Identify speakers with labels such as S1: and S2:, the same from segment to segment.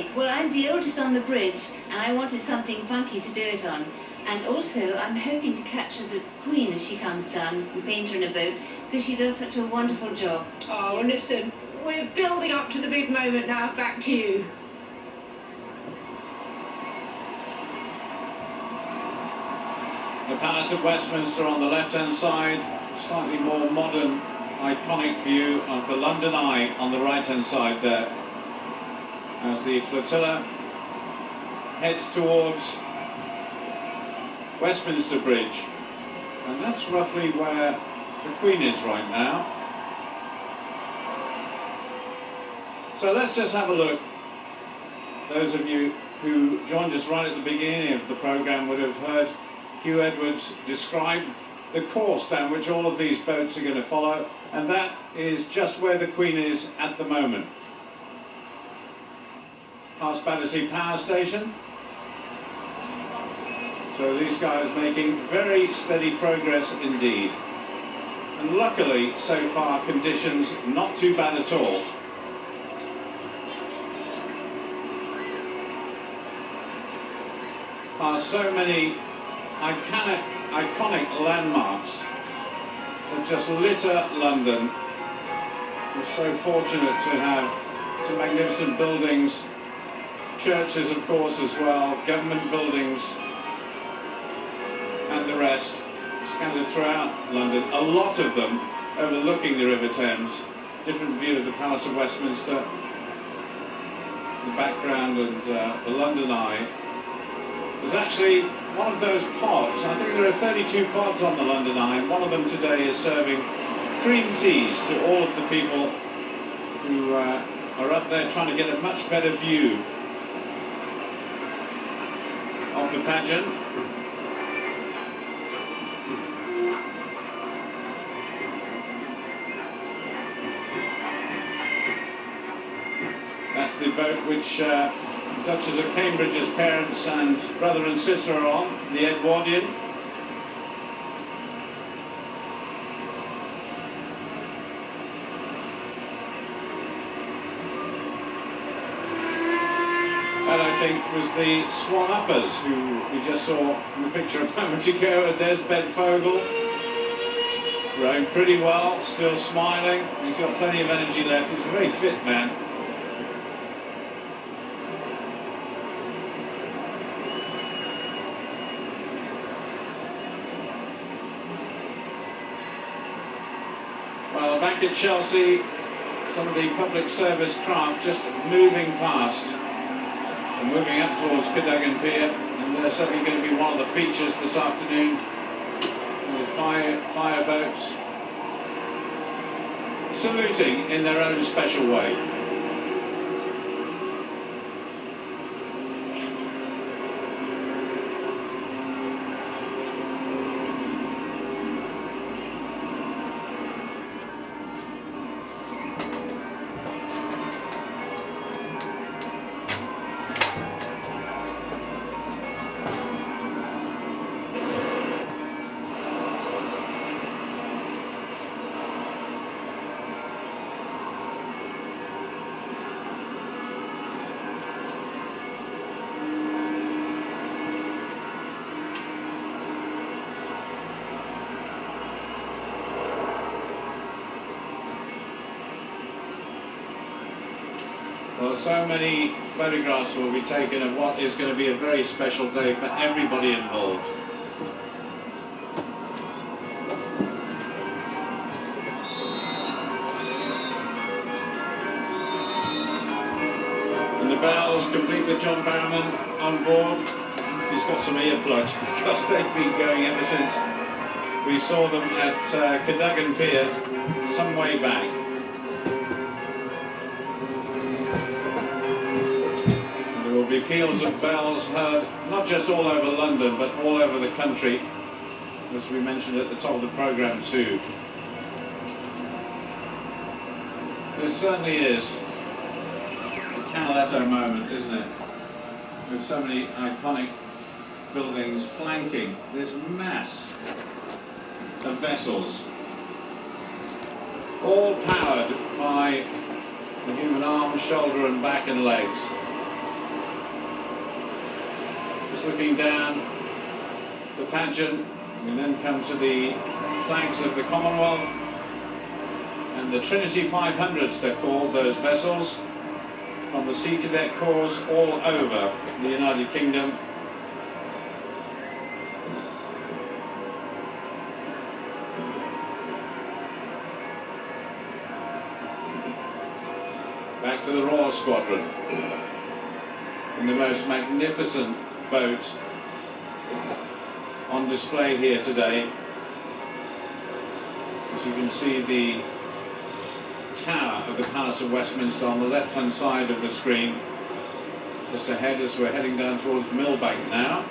S1: like? Well, I'm the oldest on the bridge, and I wanted something funky to do it on. And also, I'm hoping to capture the Queen as she comes down and paint her in a boat, because she does such a wonderful job.
S2: Oh, listen, we're building up to the big moment now. Back to you.
S3: The Palace of Westminster on the left-hand side, slightly more modern, iconic view of the London Eye on the right-hand side there, as the flotilla heads towards Westminster Bridge, and that's roughly where the Queen is right now. So let's just have a look. Those of you who joined us right at the beginning of the programme would have heard Hugh Edwards describe the course down which all of these boats are going to follow, and that is just where the Queen is at the moment. Past Battersea Power Station. So these guys making very steady progress indeed. And luckily, so far, conditions not too bad at all. Past so many iconic landmarks that just litter London. We're so fortunate to have some magnificent buildings, churches of course as well, government buildings and the rest scattered throughout London, a lot of them overlooking the River Thames. Different view of the Palace of Westminster, the background, and the London Eye. There's actually one of those pods, I think there are 32 pods on the London Eye, and one of them today is serving cream teas to all of the people who are up there trying to get a much better view of the pageant. That's the boat which Duchess of Cambridge's parents and brother and sister are on, the Edwardian. That, I think, was the Swan Uppers, who we just saw in the picture a moment ago. And there's Ben Fogle, rowing pretty well, still smiling. He's got plenty of energy left. He's a very fit man. Well, back at Chelsea, some of the public service craft just moving fast and moving up towards Cadogan Pier, and they're certainly going to be one of the features this afternoon. The fire boats saluting in their own special way. Well, so many photographs will be taken of what is going to be a very special day for everybody involved. And the bells, complete with John Barrowman on board. He's got some earplugs because they've been going ever since we saw them at Cadogan Pier some way back. There will be peals of bells heard not just all over London but all over the country, as we mentioned at the top of the programme too. It certainly is a Canaletto moment, isn't it? With so many iconic buildings flanking this mass of vessels, all powered by the human arm, shoulder and back and legs. Just looking down the pageant, we then come to the flags of the Commonwealth and the Trinity 500s, they're called, those vessels from the Sea Cadet Corps all over the United Kingdom. Back to the Royal Squadron in the most magnificent boat on display here today. As you can see, the tower of the Palace of Westminster on the left-hand side of the screen, just ahead as we're heading down towards Millbank now.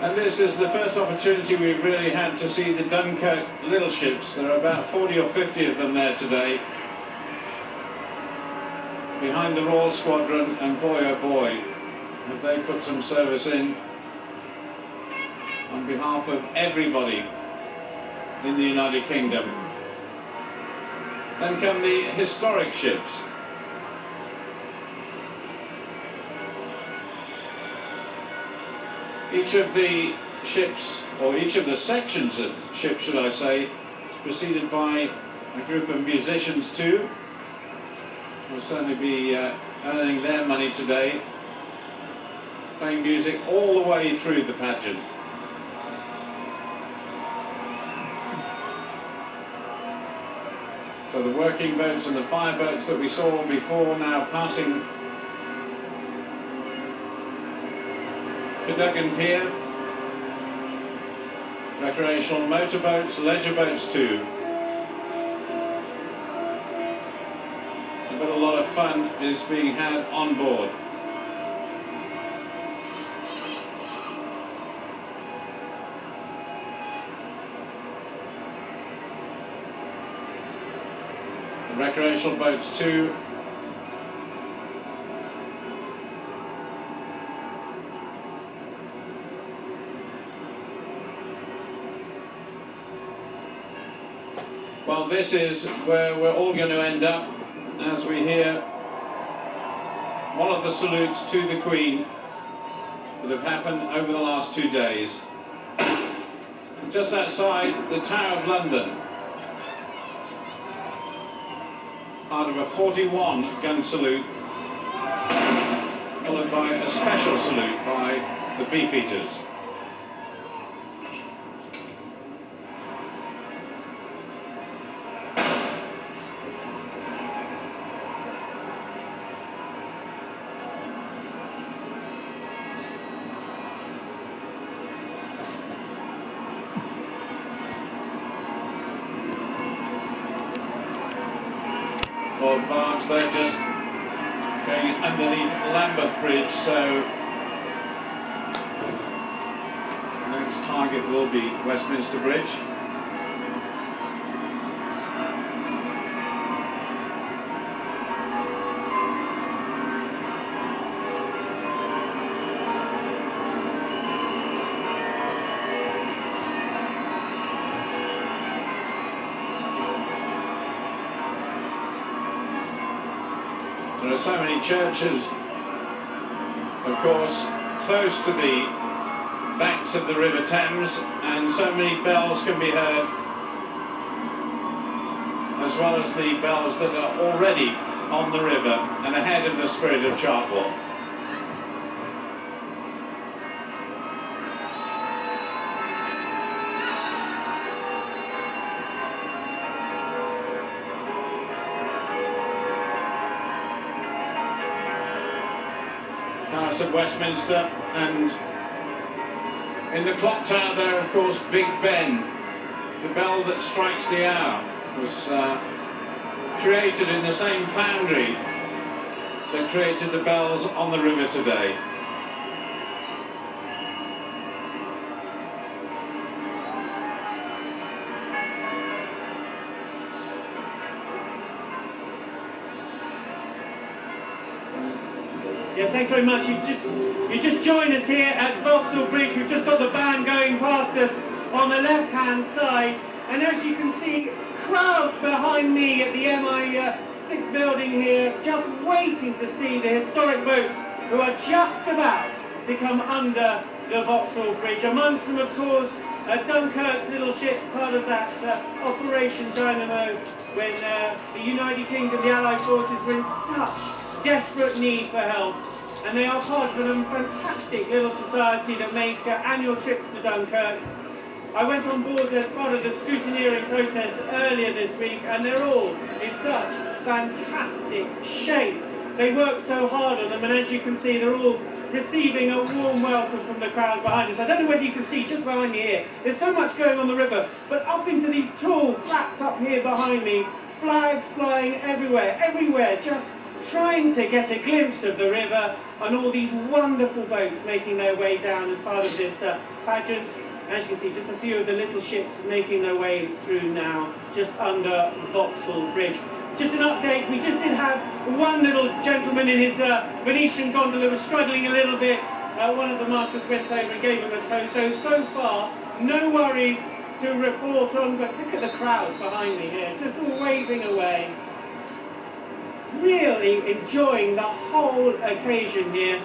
S3: And this is the first opportunity we've really had to see the Dunkirk little ships. There are about 40 or 50 of them there today, behind the Royal Squadron, and boy oh boy, have they put some service in on behalf of everybody in the United Kingdom. Then come the historic ships. Each of the ships, or each of the sections of ships, should I say, is preceded by a group of musicians too. Will certainly be earning their money today, playing music all the way through the pageant. So the working boats and the fire boats that we saw before now passing Cadogan Pier, recreational motorboats, leisure boats too. But a lot of fun is being had on board. The recreational boats too. Well, this is where we're all going to end up as we hear one of the salutes to the Queen that have happened over the last 2 days. Just outside the Tower of London, part of a 41-gun salute, followed by a special salute by the Beefeaters. Lord Barnes, they're just going underneath Lambeth Bridge, so the next target will be Westminster Bridge. There are so many churches, of course, close to the banks of the River Thames, and so many bells can be heard, as well as the bells that are already on the river and ahead of the Spirit of Chartwell. Palace of Westminster, and in the clock tower there, of course, Big Ben, the bell that strikes the hour, was created in the same foundry that created the bells on the river today.
S4: Yes, thanks very much. You just joined us here at Vauxhall Bridge. We've just got the band going past us on the left-hand side. And as you can see, crowds behind me at the MI6 building here, just waiting to see the historic boats who are just about to come under the Vauxhall Bridge. Amongst them, of course, Dunkirk's little ships, part of that Operation Dynamo, when the United Kingdom, the Allied forces, were in such desperate need for help. And they are part of a fantastic little society that make annual trips to Dunkirk. I went on board as part of the scrutineering process earlier this week, and they're all in such fantastic shape. They work so hard on them, and as you can see, they're all receiving a warm welcome from the crowds behind us. I don't know whether you can see just behind me here, there's so much going on the river, but up into these tall flats up here behind me, flags flying everywhere, just trying to get a glimpse of the river and all these wonderful boats making their way down as part of this pageant. As you can see, just a few of the little ships making their way through now, just under Vauxhall Bridge. Just an update, we just did have one little gentleman in his Venetian gondola was struggling a little bit. One of the marshals went over and gave him a tow. So far, no worries to report on, but look at the crowds behind me here, just all waving away. Really enjoying the whole occasion here.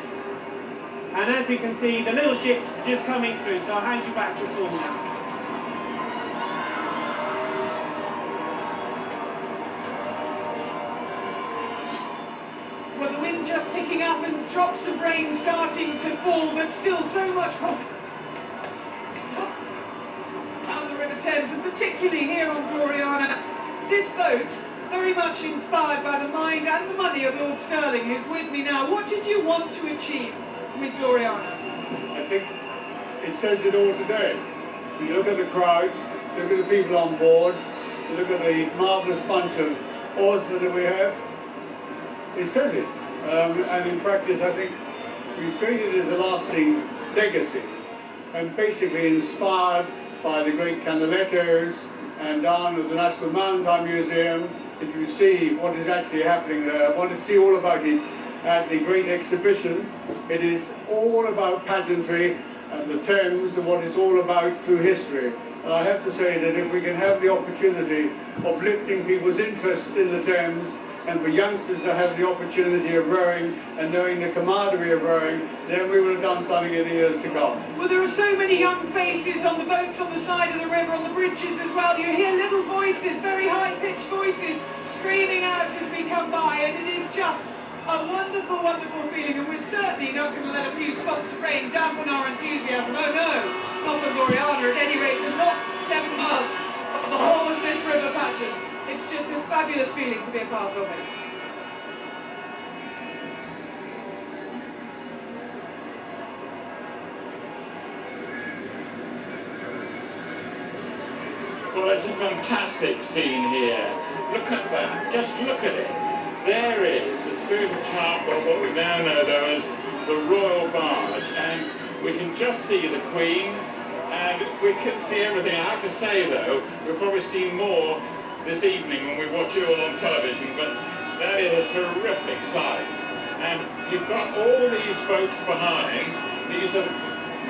S4: And as we can see, the little ship's just coming through, so I'll hand you back to Paul now.
S2: Well, the wind just picking up and drops of rain starting to fall, but still so much positive down the River Thames, and particularly here on Gloriana. This boat, very much inspired by the mind and the money of Lord Stirling, who's with me now. What did you want to achieve with Gloriana?
S5: I think it says it all today. You look at the crowds, look at the people on board, look at the marvellous bunch of oarsmen that we have. It says it. And in practice, I think we've created it as a lasting legacy, and basically inspired by the great Canalettos and down at the National Maritime Museum. If you see what is actually happening there, I want to see all about it at the great exhibition. It is all about pageantry and the Thames and what it's all about through history. And I have to say that if we can have the opportunity of lifting people's interest in the Thames, and for youngsters to have the opportunity of rowing and knowing the camaraderie of rowing, then we would have done something in the years to come.
S2: Well, there are so many young faces on the boats on the side of the river, on the bridges as well. You hear little voices, very high-pitched voices, screaming out as we come by, and it is just a wonderful, wonderful feeling, and we're certainly not going to let a few spots of rain dampen our enthusiasm. Oh no, not on Gloriana at any rate, and not 7 miles of the whole of this river pageant. It's just a fabulous feeling to be a part of it.
S6: Well, it's a fantastic scene here. Look at that, just look at it. There is the Spirit of Chartwell, what we now know though as the Royal Barge, and we can just see the Queen, and we can see everything. I have to say though, we'll probably see more this evening when we watch it all on television, but that is a terrific sight. And you've got all these boats behind, these are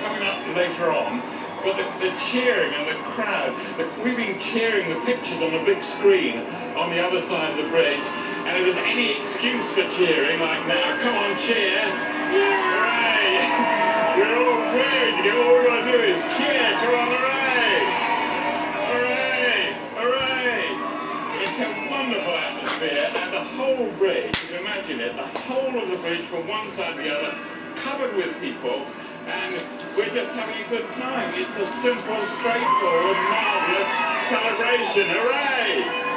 S6: coming up later on, but the cheering and the crowd, we've been cheering the pictures on the big screen on the other side of the bridge, and if there's any excuse for cheering, like now, come on, cheer! Hooray! We're all queuing to get, all we've got to do is cheer, come on, hooray! Hooray! Hooray! It's a wonderful atmosphere, and the whole bridge, you can imagine it, the whole of the bridge from one side to the other, covered with people, and we're just having a good time. It's a simple, straightforward, marvellous celebration. Hooray!